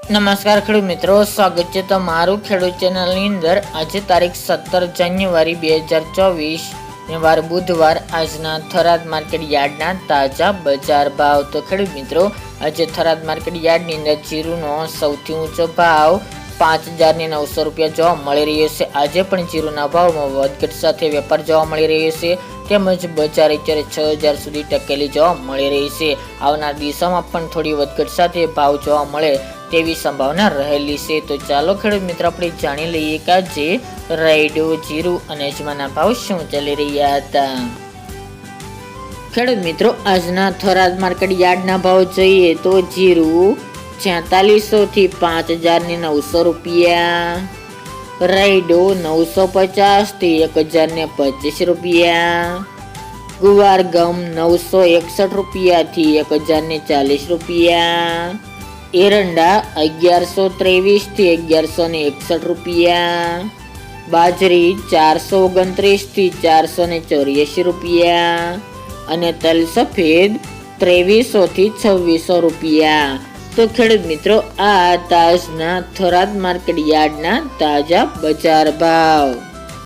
નમસ્કાર ખેડૂત મિત્રો, સ્વાગત છે તમારું ખેડૂત ચેનલની અંદર। આજે તારીખ 17 જાન્યુઆરી 2024 વાર બુધવાર। આજના થરાદ માર્કેટ યાર્ડના તાજા બજાર ભાવ। તો ખેડૂત મિત્રો, આજે થરાદ માર્કેટ યાર્ડની અંદર જીરુનો સૌથી ઊંચો ભાવ 5,900 રૂપિયા જોવા મળી રહ્યો છે। આજે પણ જીરુના ભાવમાં વધઘટ સાથે વેપાર જોવા મળી રહ્યો છે, તેમજ બજાર અત્યારે 6,000 સુધી ટકેલી જોવા મળી રહી છે। આવનાર દિવસોમાં પણ થોડી વધઘટ સાથે ભાવ જોવા મળે તેવી સંભાવના રહેલી છે। તો ચાલો ખેડૂત મિત્રો, આપણે જાણી લઈએ કે આજે રાયડો, જીરું અને અજમાના ભાવ શું ચાલી રહ્યા હતા। ખેડૂત મિત્રો, આજના થરાદ માર્કેટ યાર્ડના ભાવ જોઈએ તો જીરું 4600 થી 5,900 રૂપિયા, રાયડો 950 થી 1,025 રૂપિયા, ગુવાર ગમ 961 રૂપિયા થી 1,040 રૂપિયા, એરંડા 1123 થી 1,161 રૂપિયા, બાજરી 429 થી 484 રૂપિયા અને તલ સફેદ 2300 થી 2600 રૂપિયા। તો ખેડૂત મિત્રો, આ તાજના થરાદ માર્કેટ યાર્ડના તાજા બજાર ભાવ।